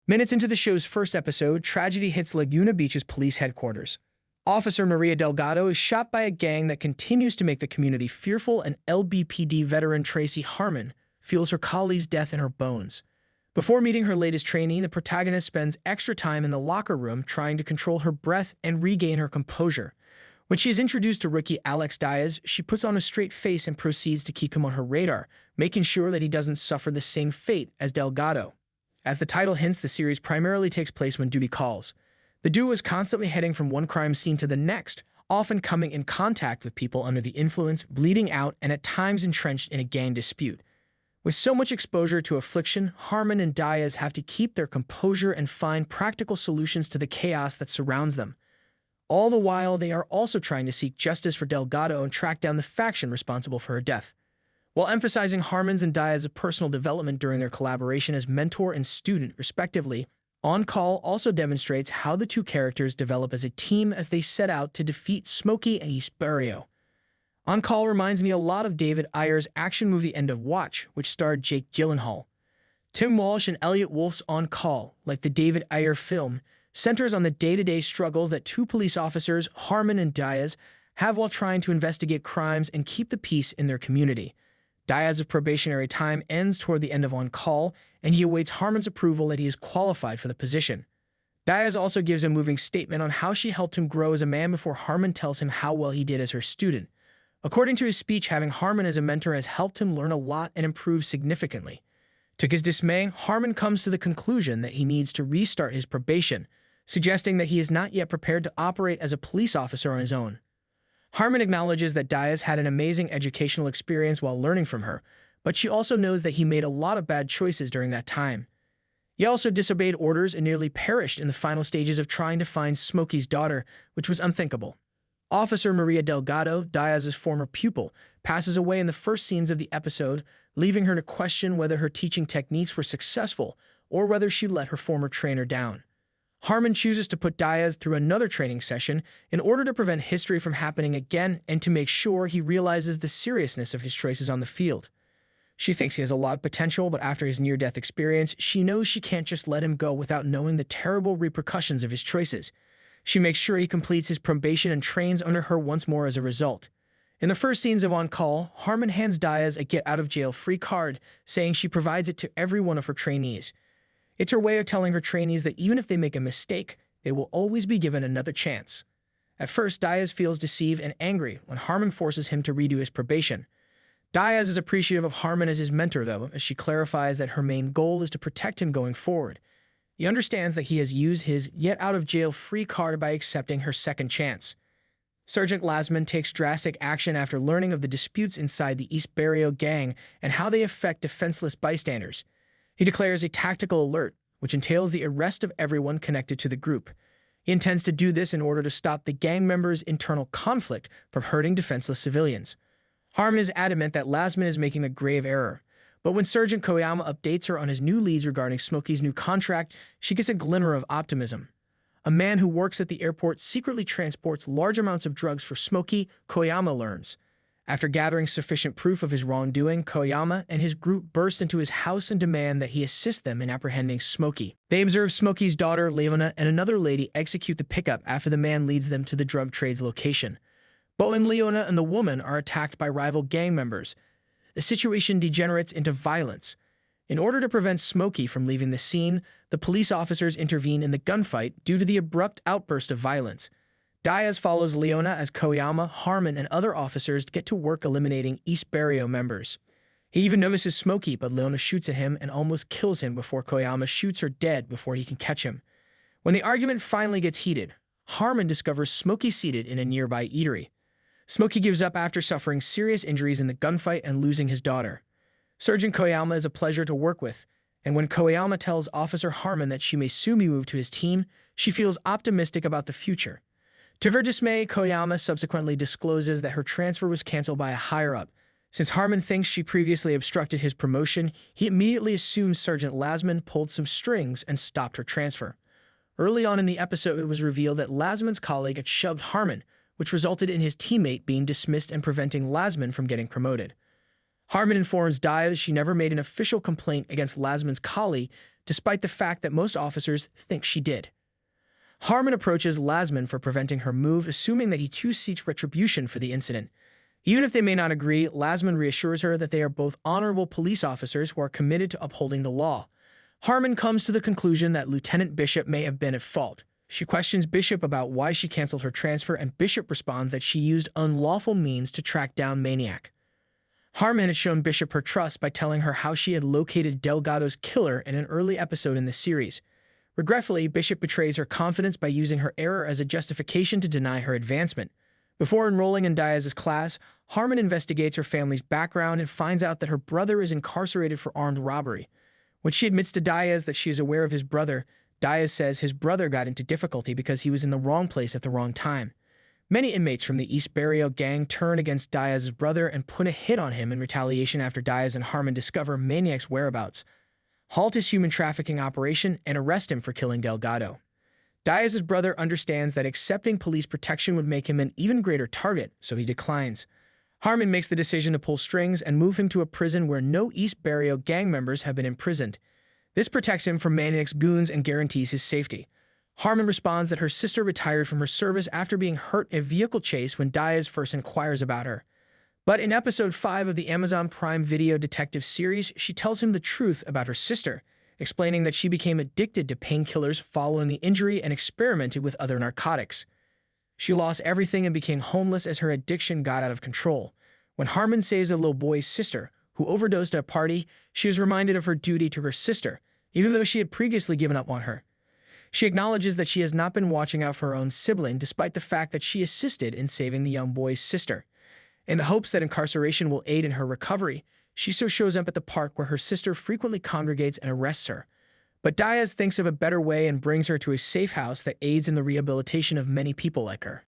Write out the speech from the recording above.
Minutes into the show's first episode, tragedy hits Laguna Beach's police headquarters. Officer Maria Delgado is shot by a gang that continues to make the community fearful, and LBPD veteran Tracy Harmon feels her colleague's death in her bones. Before meeting her latest trainee, the protagonist spends extra time in the locker room trying to control her breath and regain her composure. When she is introduced to rookie Alex Diaz, she puts on a straight face and proceeds to keep him on her radar, making sure that he doesn't suffer the same fate as Delgado. As the title hints, the series primarily takes place when duty calls. The duo is constantly heading from one crime scene to the next, often coming in contact with people under the influence, bleeding out, and at times entrenched in a gang dispute. With so much exposure to affliction, Harmon and Diaz have to keep their composure and find practical solutions to the chaos that surrounds them. All the while, they are also trying to seek justice for Delgado and track down the faction responsible for her death. While emphasizing Harmon's and Diaz's personal development during their collaboration as mentor and student, respectively, On Call also demonstrates how the two characters develop as a team as they set out to defeat Smokey and East Barrio. On Call reminds me a lot of David Ayer's action movie End of Watch, which starred Jake Gyllenhaal. Tim Walsh and Elliot Wolf's On Call, like the David Ayer film, centers on the day-to-day struggles that two police officers, Harmon and Diaz, have while trying to investigate crimes and keep the peace in their community. Diaz's probationary time ends toward the end of On Call, and he awaits Harmon's approval that he is qualified for the position. Diaz also gives a moving statement on how she helped him grow as a man before Harmon tells him how well he did as her student. According to his speech, having Harmon as a mentor has helped him learn a lot and improve significantly. To his dismay, Harmon comes to the conclusion that he needs to restart his probation, suggesting that he is not yet prepared to operate as a police officer on his own. Harmon acknowledges that Diaz had an amazing educational experience while learning from her, but she also knows that he made a lot of bad choices during that time. He also disobeyed orders and nearly perished in the final stages of trying to find Smokey's daughter, which was unthinkable. Officer Maria Delgado, Diaz's former pupil, passes away in the first scenes of the episode, leaving her to question whether her teaching techniques were successful or whether she let her former trainer down. Harmon chooses to put Diaz through another training session in order to prevent history from happening again and to make sure he realizes the seriousness of his choices on the field. She thinks he has a lot of potential, but after his near-death experience, she knows she can't just let him go without knowing the terrible repercussions of his choices. She makes sure he completes his probation and trains under her once more as a result. In the first scenes of On Call, Harmon hands Diaz a get-out-of-jail-free card, saying she provides it to every one of her trainees. It's her way of telling her trainees that even if they make a mistake, they will always be given another chance. At first, Diaz feels deceived and angry when Harmon forces him to redo his probation. Diaz is appreciative of Harmon as his mentor, though, as she clarifies that her main goal is to protect him going forward. He understands that he has used his get-out-of-jail-free card by accepting her second chance. Sergeant Lasman takes drastic action after learning of the disputes inside the East Barrio gang and how they affect defenseless bystanders. He declares a tactical alert, which entails the arrest of everyone connected to the group. He intends to do this in order to stop the gang members' internal conflict from hurting defenseless civilians. Harmon is adamant that Lasman is making a grave error, but when Sergeant Koyama updates her on his new leads regarding Smokey's new contract, she gets a glimmer of optimism. A man who works at the airport secretly transports large amounts of drugs for Smokey, Koyama learns. After gathering sufficient proof of his wrongdoing, Koyama and his group burst into his house and demand that he assist them in apprehending Smokey. They observe Smokey's daughter, Leona, and another lady execute the pickup after the man leads them to the drug trade's location. Bowen, Leona, and the woman are attacked by rival gang members. The situation degenerates into violence. In order to prevent Smokey from leaving the scene, the police officers intervene in the gunfight due to the abrupt outburst of violence. Diaz follows Leona as Koyama, Harmon, and other officers get to work eliminating East Barrio members. He even notices Smokey, but Leona shoots at him and almost kills him before Koyama shoots her dead before he can catch him. When the argument finally gets heated, Harmon discovers Smokey seated in a nearby eatery. Smokey gives up after suffering serious injuries in the gunfight and losing his daughter. Sergeant Koyama is a pleasure to work with, and when Koyama tells Officer Harmon that she may soon be moved to his team, she feels optimistic about the future. To her dismay, Koyama subsequently discloses that her transfer was canceled by a higher-up. Since Harmon thinks she previously obstructed his promotion, he immediately assumes Sergeant Lasman pulled some strings and stopped her transfer. Early on in the episode, it was revealed that Lasman's colleague had shoved Harmon, which resulted in his teammate being dismissed and preventing Lasman from getting promoted. Harmon informs Diaz she never made an official complaint against Lasman's colleague, despite the fact that most officers think she did. Harmon approaches Lasman for preventing her move, assuming that he too seeks retribution for the incident. Even if they may not agree, Lasman reassures her that they are both honorable police officers who are committed to upholding the law. Harmon comes to the conclusion that Lieutenant Bishop may have been at fault. She questions Bishop about why she canceled her transfer, and Bishop responds that she used unlawful means to track down Maniac. Harmon had shown Bishop her trust by telling her how she had located Delgado's killer in an early episode in the series. Regretfully, Bishop betrays her confidence by using her error as a justification to deny her advancement. Before enrolling in Diaz's class, Harmon investigates her family's background and finds out that her brother is incarcerated for armed robbery. When she admits to Diaz that she is aware of his brother, Diaz says his brother got into difficulty because he was in the wrong place at the wrong time. Many inmates from the East Barrio gang turn against Diaz's brother and put a hit on him in retaliation after Diaz and Harmon discover Maniac's whereabouts, halt his human trafficking operation, and arrest him for killing Delgado. Diaz's brother understands that accepting police protection would make him an even greater target, so he declines. Harmon makes the decision to pull strings and move him to a prison where no East Barrio gang members have been imprisoned. This protects him from Maniac's goons and guarantees his safety. Harmon responds that her sister retired from her service after being hurt in a vehicle chase when Diaz first inquires about her. But in episode 5 of the Amazon Prime Video detective series, she tells him the truth about her sister, explaining that she became addicted to painkillers following the injury and experimented with other narcotics. She lost everything and became homeless as her addiction got out of control. When Harmon saves a little boy's sister, who overdosed at a party, she is reminded of her duty to her sister, even though she had previously given up on her. She acknowledges that she has not been watching out for her own sibling, despite the fact that she assisted in saving the young boy's sister. In the hopes that incarceration will aid in her recovery, she so shows up at the park where her sister frequently congregates and arrests her. But Diaz thinks of a better way and brings her to a safe house that aids in the rehabilitation of many people like her.